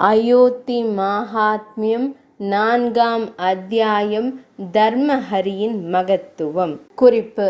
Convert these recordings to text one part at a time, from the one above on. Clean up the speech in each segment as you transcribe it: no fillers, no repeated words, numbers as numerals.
அயோத்தி மாஹாத்மியம் 4ஆம் அத்தியாயம். தர்மஹரியின் மகத்துவம். குறிப்பு: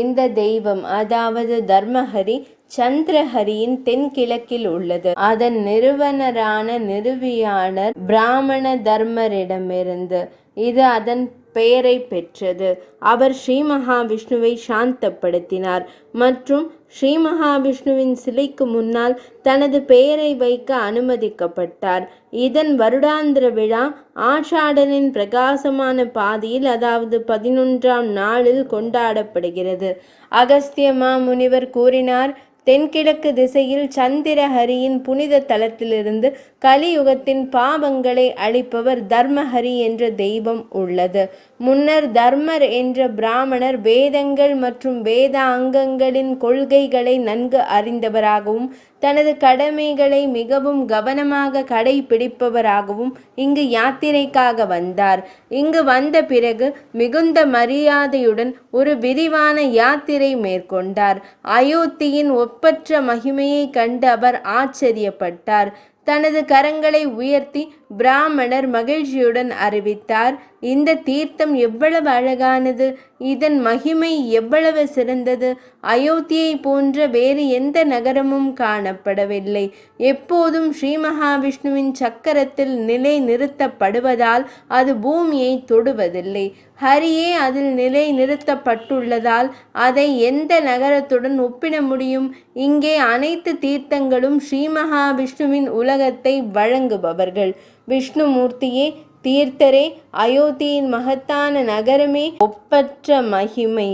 இந்த தெய்வம், அதாவது தர்மஹரி, சந்திரஹரியின் தென்கிழக்கில் உள்ளது. அதன் நிறுவனரான நிறுவியாளர் பிராமண தர்மரிடமிருந்து இது அதன் பெயரை பெற்றது. அவர் ஸ்ரீ மகாவிஷ்ணுவை சாந்தப்படுத்தினார் மற்றும் ஸ்ரீ மகாவிஷ்ணுவின் சிலைக்கு முன்னால் தனது பெயரை வைக்க அனுமதிக்கப்பட்டார். இதன் வருடாந்திர விழா ஆஷாடனின் பிரகாசமான பாதியில், அதாவது 11ஆம் நாளில் கொண்டாடப்படுகிறது. அகஸ்திய மாமுனிவர் கூறினார்: தென்கிழக்கு திசையில் சந்திரஹரியின் புனித தலத்திலிருந்து கலியுகத்தின் பாவங்களை அழிப்பவர் தர்மஹரி என்ற தெய்வம் உள்ளது. முன்னர் தர்மர் என்ற பிராமணர் வேதங்கள் மற்றும் வேத அங்கங்களின் கொள்கைகளை நன்கு அறிந்தவராகவும் தனது கடமைகளை மிகவும் கவனமாக கடைபிடிப்பவராகவும் இங்கு யாத்திரைக்காக வந்தார். இங்கு வந்த பிறகு மிகுந்த மரியாதையுடன் ஒரு விரிவான யாத்திரை மேற்கொண்டார். அயோத்தியின் ஒப்பற்ற மகிமையை கண்டு அவர் ஆச்சரியப்பட்டார். தனது கரங்களை உயர்த்தி பிராமணர் மகிழ்ச்சியுடன் அறிவித்தார்: இந்த தீர்த்தம் எவ்வளவு அழகானது! இதன் மகிமை எவ்வளவு சிறந்தது! அயோத்தியை போன்ற வேறு எந்த நகரமும் காணப்படவில்லை. எப்போதும் ஸ்ரீ மகாவிஷ்ணுவின் சக்கரத்தில் நிலை நிறுத்தப்படுவதால் அது பூமியை தொடுவதில்லை. ஹரியே அதில் நிலை நிறுத்தப்பட்டுள்ளதால் அதை எந்த நகரத்துடன் ஒப்பிட முடியும்? இங்கே அனைத்து தீர்த்தங்களும் ஸ்ரீ மகாவிஷ்ணுவின் உலகத்தை வழங்குபவர்கள். விஷ்ணுமூர்த்தியே, தீர்த்தரே, அயோத்தியின் மகத்தான நகரமே, ஒப்பற்ற மகிமை!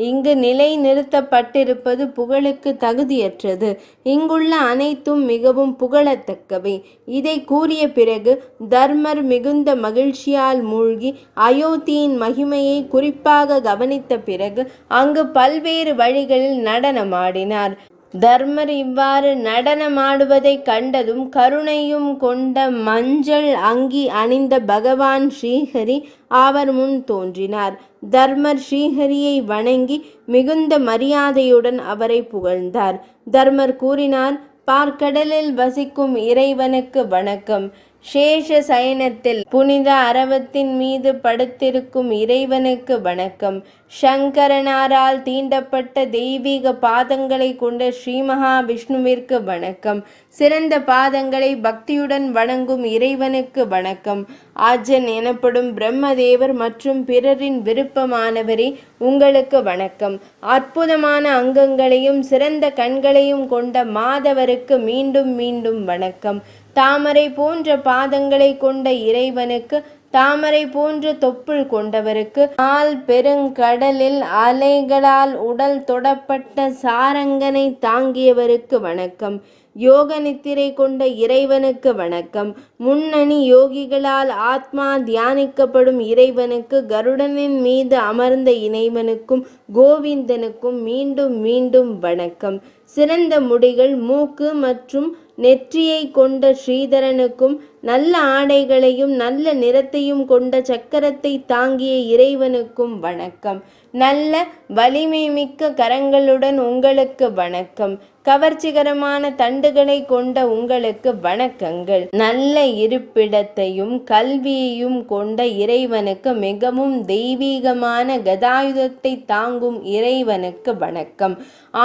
இங்கு நிலை நிறுத்தப்பட்டிருப்பது புகழுக்கு தகுதியற்றது. இங்குள்ள அனைத்தும் மிகவும் புகழத்தக்கவை. இதை கூறிய பிறகு தர்மர் மிகுந்த மகிழ்ச்சியால் மூழ்கி அயோத்தியின் மகிமையை குறிப்பாக கவனித்த பிறகு அங்கு பல்வேறு வழிகளில் நடனமாடினார். தர்மர் இவ்வாறு நடனமாடுவதைக் கண்டதும் கருணையும் கொண்ட மஞ்சள் அங்கி அணிந்த பகவான் ஸ்ரீஹரி அவர் முன் தோன்றினார். தர்மர் ஸ்ரீஹரியை வணங்கி மிகுந்த மரியாதையுடன் அவரை புகழ்ந்தார். தர்மர் கூறினார்: பார்க்கடலில் வசிக்கும் இறைவனுக்கு வணக்கம். சேஷ சயனத்தில் புனித அரவத்தின் மீது படுத்திருக்கும் இறைவனுக்கு வணக்கம். சங்கரனாரால் தீண்டப்பட்ட தெய்வீக பாதங்களை கொண்ட ஸ்ரீ மகாவிஷ்ணுவிற்கு வணக்கம். சிறந்த பாதங்களை பக்தியுடன் வணங்கும் இறைவனுக்கு வணக்கம். ஆஜன் எனப்படும் பிரம்மதேவர் மற்றும் பிறரின் விருப்பமானவரே, உங்களுக்கு வணக்கம். அற்புதமான அங்கங்களையும் சிறந்த கண்களையும் கொண்ட மாதவருக்கு மீண்டும் மீண்டும் வணக்கம். தாமரை போன்ற பாதங்களை கொண்ட இறைவனுக்கு, தாமரை போன்ற தொப்புள் கொண்டவருக்கு, பெருங்கடலில் அலைகளால் உடல் தொடப்பட்ட சாரங்கனை தாங்கியவருக்கு வணக்கம். யோக நித்திரை கொண்ட இறைவனுக்கு வணக்கம். முன்னணி யோகிகளால் ஆத்மா தியானிக்கப்படும் இறைவனுக்கு, கருடனின் மீது அமர்ந்த இறைவனுக்கும் கோவிந்தனுக்கும் மீண்டும் மீண்டும் வணக்கம். சிறந்த முடிகள், மூக்கு மற்றும் நெற்றியை கொண்ட ஸ்ரீதரனுக்கும், நல்ல ஆடைகளையும் நல்ல நிறத்தையும் கொண்ட சக்கரத்தை தாங்கிய இறைவனுக்கும் வணக்கம். நல்ல வலிமை மிக்க கரங்களுடன் உங்களுக்கு வணக்கம். கவர்ச்சிகரமான தண்டுகளை கொண்ட உங்களுக்கு வணக்கங்கள். நல்ல இருப்பிடத்தையும் கல்வியையும் கொண்ட இறைவனுக்கு, மிகவும் தெய்வீகமான கதாயுதத்தை தாங்கும் இறைவனுக்கு வணக்கம்.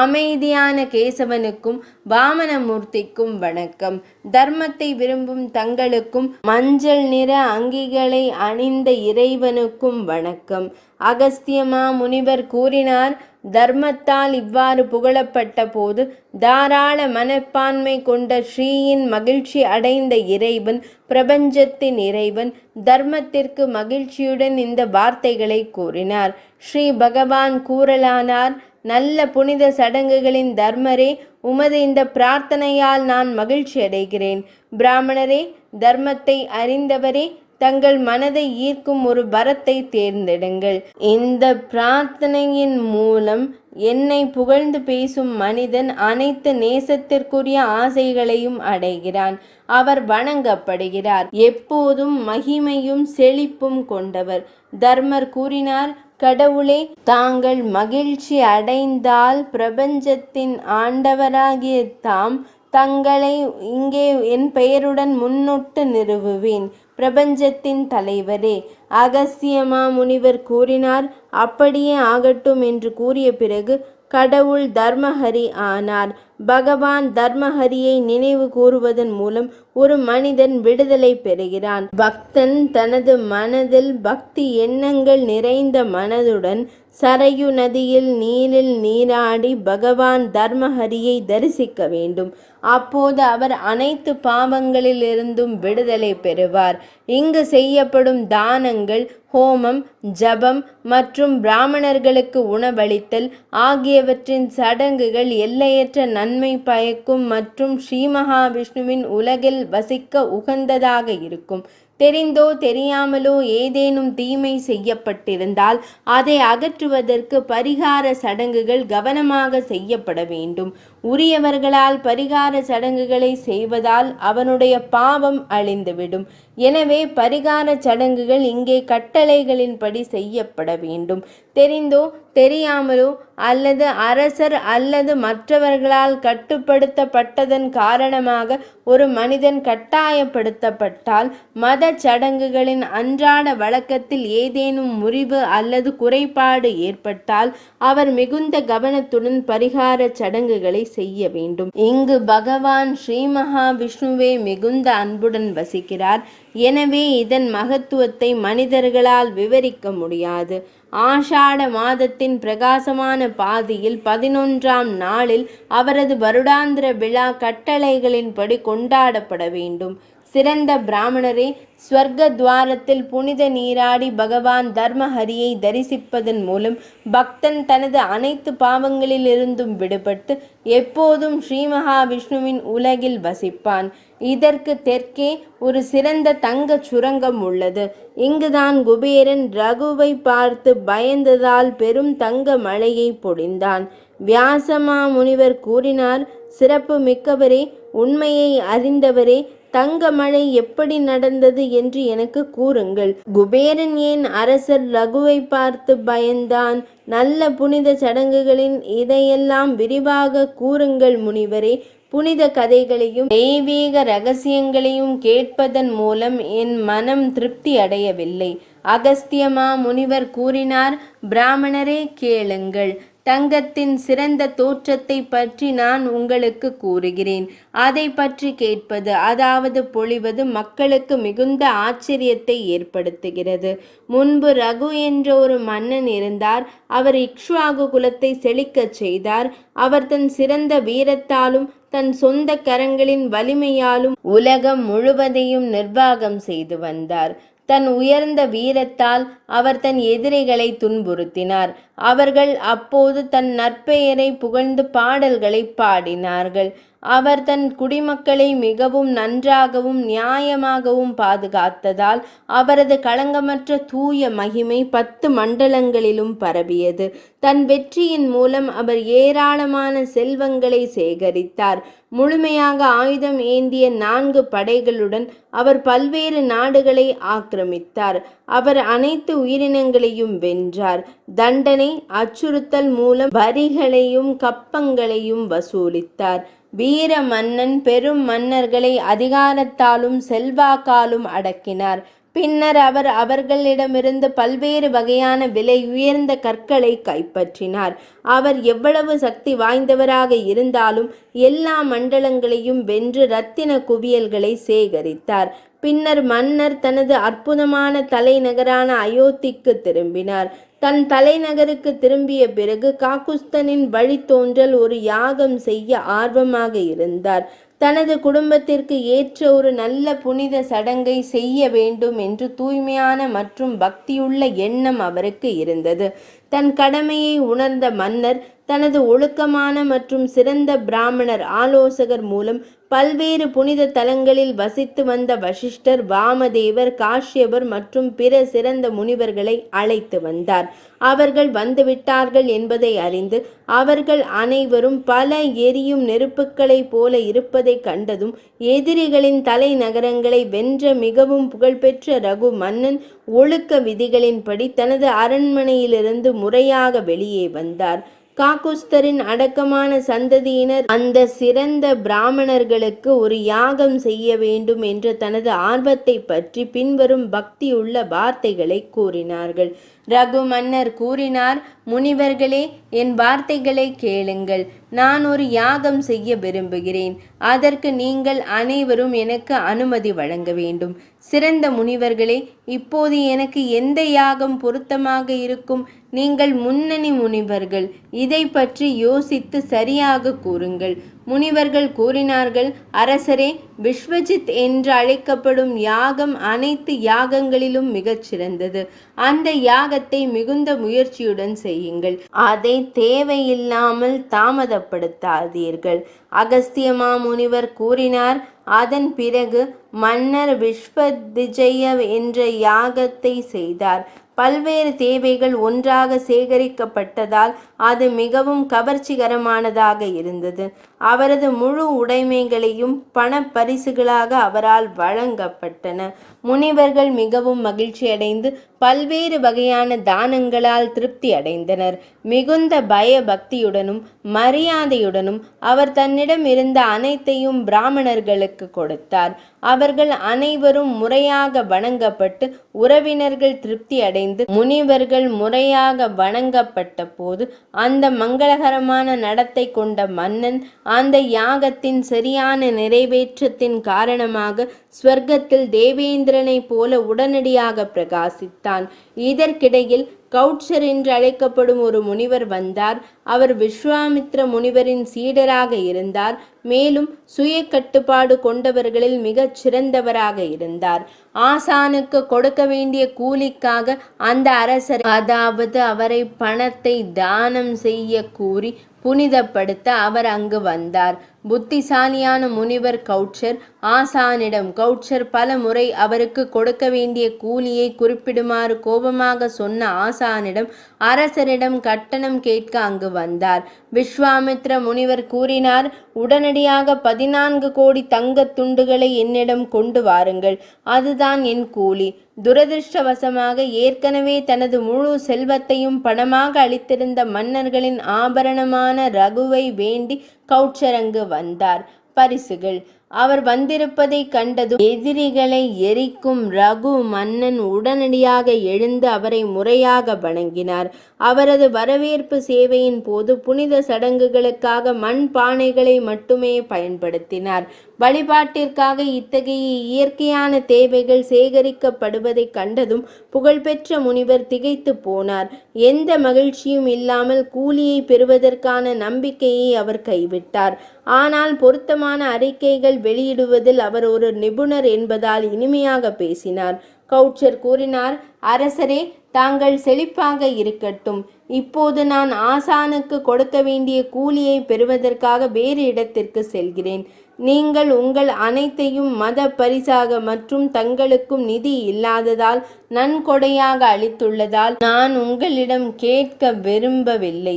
அமைதியான கேசவனுக்கும் வாமனமூர்த்திக்கும் வணக்கம். தர்மத்தை விரும்பும் தங்களுக்கும் மஞ்சள் நிற அங்கிகளை அணிந்த இறைவனுக்கும் வணக்கம். அகஸ்தியமா முனிவர் கூறினார்: தர்மத்தால் இவ்வாறு புகழப்பட்ட போது தாராள மனப்பான்மை கொண்ட ஸ்ரீயின் மகிழ்ச்சி அடைந்த இறைவன், பிரபஞ்சத்தின் இறைவன், தர்மத்திற்கு மகிழ்ச்சியுடன் இந்த வார்த்தைகளை கூறினார். ஸ்ரீ பகவான் கூறலானார்: நல்ல புனித சடங்குகளின் தர்மரே, உமது இந்த பிரார்த்தனையால் நான் மகிழ்ச்சி அடைகிறேன். பிராமணரே, தர்மத்தை அறிந்தவரே, தங்கள் மனதை ஈர்க்கும் ஒரு வரத்தை தேர்ந்தெடுங்கள். இந்த பிரார்த்தனையின் மூலம் என்னை புகழ்ந்து பேசும் மனிதன் அனைத்து நேசத்திற்குரிய ஆசைகளையும் அடைகிறான். அவர் வணங்கப்படுகிறார். எப்போதும் மகிமையும் செழிப்பும் கொண்டவர். தர்மர் கூறினார்: கடவுளே, தாங்கள் மகிழ்ச்சி அடைந்தால் பிரபஞ்சத்தின் ஆண்டவராகிய தாம் தங்களை இங்கே என் பெயருடன் முன்னிட்டு நிறுவுவேன். பிரபஞ்சத்தின் தலைவரே, அகஸ்தியமா முனிவர் கூறினார். அப்படியே ஆகட்டும் என்று கூறிய பிறகு கடவுள் தர்மஹரி ஆனார். பகவான் தர்மஹரியை நினைவு கூறுவதன் மூலம் ஒரு மனிதன் விடுதலை பெறுகிறான். பக்தன் தனது மனதில் பக்தி எண்ணங்கள் நிறைந்த மனதுடன் சரையு நதியில் நீரில் நீராடி பகவான் தர்மஹரியை தரிசிக்க வேண்டும். அப்போது அவர் அனைத்து பாவங்களிலிருந்தும் விடுதலை பெறுவார். இங்கு செய்யப்படும் தானங்கள், ஹோமம், ஜபம் மற்றும் பிராமணர்களுக்கு உணவளித்தல் ஆகியவற்றின் சடங்குகள் எல்லையற்ற நன்மை பயக்கும் மற்றும் ஸ்ரீ மகாவிஷ்ணுவின் உலகில் வசிக்க உகந்ததாக இருக்கும். தெரிந்தோ தெரியாமலோ ஏதேனும் தீமை செய்யப்பட்டிருந்தால் அதை அகற்றுவதற்கு பரிகார சடங்குகள் கவனமாக செய்யப்பட வேண்டும். உரியவர்களால் பரிகார சடங்குகளை செய்வதால் அவனுடைய பாவம் அழிந்துவிடும். எனவே பரிகார சடங்குகள் இங்கே கட்டளைகளின்படி செய்யப்பட வேண்டும். தெரிந்தோ தெரியாமலோ அல்லது அரசர் அல்லது மற்றவர்களால் கட்டுப்படுத்தப்பட்டதன் காரணமாக ஒரு மனிதன் கட்டாயப்படுத்தப்பட்டால், மத சடங்குகளின் அன்றாட வழக்கத்தில் ஏதேனும் முறிவு அல்லது குறைபாடு ஏற்பட்டால் அவர் மிகுந்த கவனத்துடன் பரிகார சடங்குகளை செய்ய வேண்டும். இங்கு பகவான் ஸ்ரீ மகாவிஷ்ணுவே மிகுந்த அன்புடன் வசிக்கிறார். எனவே இதன் மகத்துவத்தை மனிதர்களால் விவரிக்க முடியாது. ஆஷாட மாதத்தின் பிரகாசமான பாதியில் 11ஆம் நாளில் அவரது வருடாந்திர விழா கட்டளைகளின்படி கொண்டாடப்பட வேண்டும். சிறந்த பிராமணரே, ஸ்வர்க துவாரத்தில் புனித நீராடி பகவான் தர்மஹரியை தரிசிப்பதன் மூலம் பக்தன் தனது அனைத்து பாவங்களிலிருந்தும் விடுபட்டு எப்போதும் ஸ்ரீ மகாவிஷ்ணுவின் உலகில் வசிப்பான். இதற்கு தெற்கே ஒரு சிறந்த தங்க சுரங்கம் உள்ளது. இங்குதான் குபேரன் ரகுவை பார்த்து பயந்ததால் பெரும் தங்க மழையை பொழிந்தான். வியாசமா முனிவர் கூறினார், சிறப்பு மிக்கவரே, உண்மையை அறிந்தவரே, தங்க மழை எப்படி நடந்தது என்று எனக்கு கூறுங்கள். குபேரன் ஏன் அரசர் ரகுவை பார்த்து பயந்தான்? நல்ல புனித சடங்குகளின் இதையெல்லாம் விரிவாக கூறுங்கள் முனிவரே. புனித கதைகளையும் தெய்வீக ரகசியங்களையும் கேட்பதன் மூலம் என் மனம் திருப்தி அடையவில்லை. அகஸ்தியமா முனிவர் கூறினார், பிராமணரே கேளுங்கள். தங்கத்தின் சிறந்த தோற்றத்தை பற்றி நான் உங்களுக்கு கூறுகிறேன். அதை பற்றி கேட்பது, அதாவது பொழிவது, மக்களுக்கு மிகுந்த ஆச்சரியத்தை ஏற்படுத்துகிறது. முன்பு ரகு என்ற ஒரு மன்னன் இருந்தார். அவர் இக்ஷ்வாகு குலத்தை செழிக்கச் செய்தார். அவர் தன் சிறந்த வீரத்தாலும் தன் சொந்த கரங்களின் வலிமையாலும் உலகம் முழுவதையும் நிர்வாகம் செய்து வந்தார். தன் உயர்ந்த வீரத்தால் அவர் தன் எதிரிகளை துன்புறுத்தினார். அவர்கள் அப்போது தன் நற்பெயரை புகழ்ந்து பாடல்களை பாடினார்கள். அவர் தன் குடிமக்களை மிகவும் நன்றாகவும் நியாயமாகவும் பாதுகாத்ததால் அவரது களங்கமற்ற தூய மகிமை 10 மண்டலங்களிலும் பரவியது. தன் வெற்றியின் மூலம் அவர் ஏராளமான செல்வங்களை சேகரித்தார். முழுமையாக ஆயுதம் ஏந்திய 4 படைகளுடன் அவர் பல்வேறு நாடுகளை ஆக்கிரமித்தார். அவர் அனைத்து உயிரினங்களையும் வென்றார். தண்டனை, அச்சுறுத்தல் மூலம் வரிகளையும் கப்பங்களையும் வசூலித்தார். வீர மன்னன் பெரும் மன்னர்களை அதிகாரத்தாலும் செல்வாக்காலும் அடக்கினார். பின்னர் அவர் அவர்களிடமிருந்து பல்வேறு வகையான விலை உயர்ந்த கற்களை கைப்பற்றினார். அவர் எவ்வளவு சக்தி வாய்ந்தவராக இருந்தாலும் எல்லா மண்டலங்களையும் வென்று இரத்தின குவியல்களை சேகரித்தார். பின்னர் மன்னர் தனது அற்புதமான தலைநகரான அயோத்திக்கு திரும்பினார். தன் தலைநகருக்கு திரும்பிய பிறகு காகுஸ்தனின் வழித்தோன்றல் ஒரு யாகம் செய்ய ஆர்வமாக இருந்தார். தனது குடும்பத்திற்கு ஏற்ற ஒரு நல்ல புனித சடங்கை செய்ய வேண்டும் என்று தூய்மையான மற்றும் பக்தியுள்ள எண்ணம் அவருக்கு இருந்தது. தன் கடமையை உணர்ந்த மன்னர் தனது ஒழுக்கமான மற்றும் சிறந்த பிராமணர் ஆலோசகர் மூலம் பல்வேறு புனித தலங்களில் வசித்து வந்த வசிஷ்டர், வாமதேவர், காஷ்யபர் மற்றும் பிற சிறந்த முனிவர்களை அழைத்து வந்தார். அவர்கள் வந்துவிட்டார்கள் என்பதை அறிந்து அவர்கள் அனைவரும் பல எரியும் நெருப்புக்களைப் போல இருப்பதை கண்டதும் எதிரிகளின் தலைநகரங்களை வென்ற மிகவும் புகழ்பெற்ற ரகு மன்னன் ஒழுக்க விதிகளின்படி தனது அரண்மனையிலிருந்து முறையாக வெளியே வந்தார். காகுஸ்தரின் அடக்கமான சந்ததியினர் அந்த சிறந்த பிராமணர்களுக்கு ஒரு யாகம் செய்ய வேண்டும் என்ற தனது ஆர்வத்தை பற்றி பின்வரும் பக்தியுள்ள வார்த்தைகளை கூறினார்கள். ரகு மன்னர் கூறினார், முனிவர்களே, என் வார்த்தைகளை கேளுங்கள். நான் ஒரு யாகம் செய்ய விரும்புகிறேன். அதற்கு நீங்கள் அனைவரும் எனக்கு அனுமதி வழங்க வேண்டும். சிறந்த முனிவர்களே, இப்போது எனக்கு எந்த யாகம் பொருத்தமாக இருக்கும்? நீங்கள் முன்னணி முனிவர்கள், இதை பற்றி யோசித்து சரியாக கூறுங்கள். முனிவர்கள் கூறினார்கள், அரசரே, விஸ்வஜித் என்று அழைக்கப்படும் யாகம் அனைத்து யாகங்களிலும் மிகச் சிறந்தது. அந்த யாகத்தை மிகுந்த முயற்சியுடன் செய்யுங்கள். அதை தேவையில்லாமல் தாமதப்படுத்தாதீர்கள். அகஸ்திய மாமுனிவர் கூறினார். அதன் பிறகு மன்னர் விஸ்வதிஜய என்ற யாகத்தை செய்தார். பல்வேறு தேவைகள் ஒன்றாக சேகரிக்கப்பட்டதால் அது மிகவும் கவர்ச்சிகரமானதாக இருந்தது. அவரது முழு உடைமைகளையும் பண பரிசுகளாக அவரால் வழங்கப்பட்டன. முனிவர்கள் மிகவும் மகிழ்ச்சியடைந்து பல்வேறு வகையான தானங்களால் திருப்தி அடைந்தனர். மிகுந்த பயபக்தியுடனும் மரியாதையுடனும் அவர் தன்னிடம் இருந்த அனைத்தையும் பிராமணர்களுக்கு கொடுத்தார். அவர்கள் அனைவரும் முறையாக வணங்கப்பட்டு உறவினர்கள் திருப்தி அடைந்து முனிவர்கள் முறையாக வணங்கப்பட்ட போது அந்த மங்களகரமான நடத்தை கொண்ட மன்னன் அந்த யாகத்தின் சரியான நிறைவேற்றத்தின் காரணமாக ஸ்வர்க்கத்தில் தேவேந்திரனை போல உடனடியாக பிரகாசித்தான். இதற்கிடையில் கௌட்சர் என்று அழைக்கப்படும் ஒரு முனிவர் வந்தார். அவர் விஸ்வாமித்ர முனிவரின் சீடராக இருந்தார். மேலும் சுய கட்டுப்பாடு கொண்டவர்களில் மிகச் சிறந்தவராக இருந்தார். ஆசானுக்கு கொடுக்க வேண்டிய கூலிக்காக அந்த அரசர், அதாவது அவரை பணத்தை தானம் செய்ய கூறி புனிதப்படுத்த அவர் அங்கு வந்தார். புத்திசாலியான முனிவர் கௌட்சர் ஆசானிடம் கௌட்சர் பல முறை அவருக்கு கொடுக்க வேண்டிய கூலியை குறிப்பிடுமாறு கோபமாக சொன்ன ஆசானிடம் அரசரிடம் கட்டணம் கேட்க அங்கு வந்தார். விஸ்வாமித்ர முனிவர் கூறினார், உடனடியாக 14 கோடி தங்கத் துண்டுகளை என்னிடம் கொண்டு வாருங்கள். அதுதான் என் கூலி. துரதிருஷ்டவசமாக ஏற்கனவே தனது முழு செல்வத்தையும் பணமாக அளித்திருந்த மன்னர்களின் ஆபரணமான ரகுவை வேண்டி கௌட்சர் அங்கு வந்தார். பரிசுகள். அவர் வந்திருப்பதை கண்டதும் எதிரிகளை எரிக்கும் ரகு மன்னன் உடனடியாக எழுந்து அவரை முறையாக வணங்கினார். அவரது வரவேற்பு சேவையின் போது புனித சடங்குகளுக்காக மண் பானைகளை மட்டுமே பயன்படுத்தினார். வழிபாட்டிற்காக இத்தகைய இயற்கையான தேவைகள் சேகரிக்கப்படுவதை கண்டதும் புகழ்பெற்ற முனிவர் திகைத்து போனார். எந்த மகிழ்ச்சியும் இல்லாமல் கூலியை பெறுவதற்கான நம்பிக்கையை அவர் கைவிட்டார். ஆனால் பொருத்தமான அறிக்கைகள் வெளியிடுவதில் அவர் ஒரு நிபுணர் என்பதால் இனிமையாக பேசினார். கௌட்சர் கூறினார், அரசரே, தாங்கள் செழிப்பாக இருக்கட்டும். இப்போது நான் ஆசானுக்கு கொடுக்க வேண்டிய கூலியை பெறுவதற்காக வேறு இடத்திற்கு செல்கிறேன். நீங்கள் உங்கள் அனைத்தையும் மத பரிசாக மற்றும் தங்களுக்கும் நிதி இல்லாததால் நன்கொடையாக அளித்துள்ளதால் நான் உங்களிடம் கேட்க விரும்பவில்லை.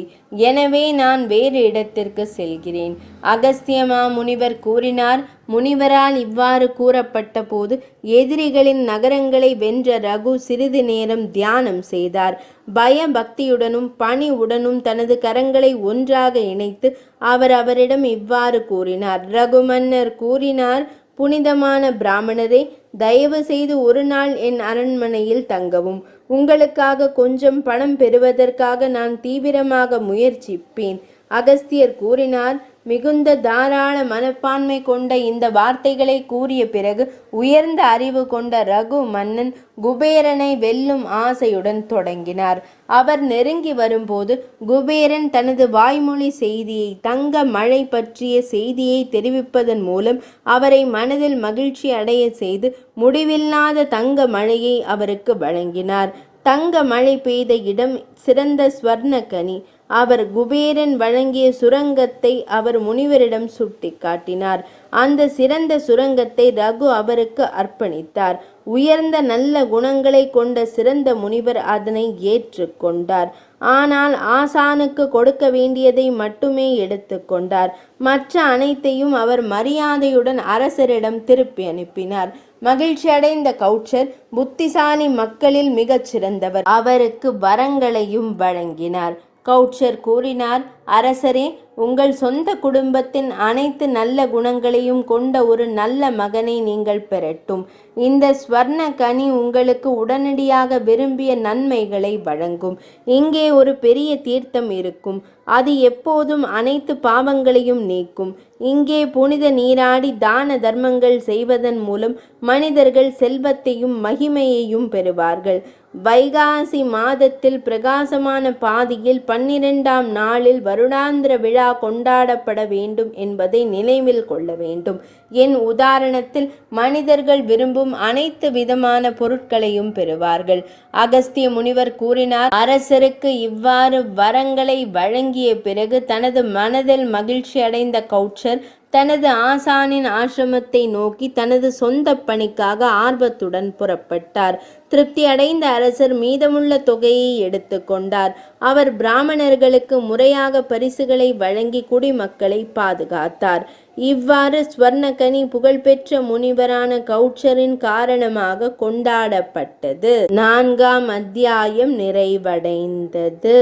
எனவே நான் வேறு இடத்திற்கு செல்கிறேன். அகஸ்திய மாமுனிவர் கூறினார். முனிவரால் இவ்வாறு கூறப்பட்ட போது எதிரிகளின் நகரங்களை வென்ற ரகு சிறிது நேரம் தியானம் செய்தார். பயபக்தியுடனும் பணிவுடனும் தனது கரங்களை ஒன்றாக இணைத்து அவர் அவரிடம் இவ்வாறு கூறினார். ரகு மன்னர் கூறினார், புனிதமான பிராமணரே, தயவு செய்து ஒரு நாள் என் அரண்மனையில் தங்கவும். உங்களுக்காக கொஞ்சம் பணம் பெறுவதற்காக நான் தீவிரமாக முயற்சிப்பேன். அகஸ்தியர் கூறினார். மிகுந்த தாராள மனப்பான்மை கொண்ட இந்த வார்த்தைகளை கூறிய பிறகு உயர்ந்த அறிவு கொண்ட ரகு மன்னன் குபேரனை வெல்லும் ஆசையுடன் தொடங்கினார். அவர் நெருங்கி வரும்போது குபேரன் தனது வாய்மொழி செய்தியை, தங்க மழை பற்றிய செய்தியை தெரிவிப்பதன் மூலம் அவரை மனதில் மகிழ்ச்சி அடைய செய்து முடிவில்லாத தங்க மழையை அவருக்கு வழங்கினார். தங்க மழை பெய்த இடம் சிறந்த ஸ்வர்ணக்கனி. அவர் குபேரன் வழங்கிய சுரங்கத்தை அவர் முனிவரிடம் சுட்டி காட்டினார். அந்த சிறந்த சுரங்கத்தை ரகு அவருக்கு அர்ப்பணித்தார். உயர்ந்த நல்ல குணங்களை கொண்ட சிறந்த முனிவர் அதனை ஏற்றுக்கொண்டார். ஆனால் ஆசானுக்கு கொடுக்க வேண்டியதை மட்டுமே எடுத்துக்கொண்டார். மற்ற அனைத்தையும் அவர் மரியாதையுடன் அரசரிடம் திருப்பி அனுப்பினார். மகிழ்ச்சி அடைந்த கௌட்சர் புத்திசாலி மக்களில் மிகச் சிறந்தவர். அவருக்கு வரங்களையும் வழங்கினார். கௌட்சர் கூறினார், அரசரே, உங்கள் சொந்த குடும்பத்தின் அனைத்து நல்ல குணங்களையும் கொண்ட ஒரு நல்ல மகனை நீங்கள் பெறட்டும். இந்த ஸ்வர்ண கனி உங்களுக்கு உடனடியாக விரும்பிய நன்மைகளை வழங்கும். இங்கே ஒரு பெரிய தீர்த்தம் இருக்கும். அது எப்போதும் அனைத்து பாவங்களையும் நீக்கும். இங்கே புனித நீராடி தான தர்மங்கள் செய்வதன் மூலம் மனிதர்கள் செல்வத்தையும் மகிமையையும் பெறுவார்கள். வைகாசி மாதத்தில் பிரகாசமான பாதியில் 12ஆம் நாளில் வருடாந்திர விழா கொண்டாடப்பட வேண்டும் என்பதை நினைவில் கொள்ள வேண்டும். என் உதாரணத்தில் மனிதர்கள் விரும்பும் அனைத்து விதமான பொருட்களையும் பெறுவார்கள். அகஸ்திய முனிவர் கூறினார், அரசருக்கு இவ்வாறு வரங்களை வழங்கிய பிறகு தனது மனதில் மகிழ்ச்சி அடைந்த கௌட்சர் தனது ஆசானின் ஆசிரமத்தை நோக்கி தனது சொந்த பணிக்காக ஆர்வத்துடன் புறப்பட்டார். திருப்தி அடைந்த அரசர் மீதமுள்ள தொகையை எடுத்து கொண்டார். அவர் பிராமணர்களுக்கு முறையாக பரிசுகளை வழங்கி குடிமக்களை பாதுகாத்தார். இவ்வாறு ஸ்வர்ணகனி புகழ்பெற்ற முனிவரான கௌட்சரின் காரணமாக கொண்டாடப்பட்டது. 4ஆம் அத்தியாயம் நிறைவடைந்தது.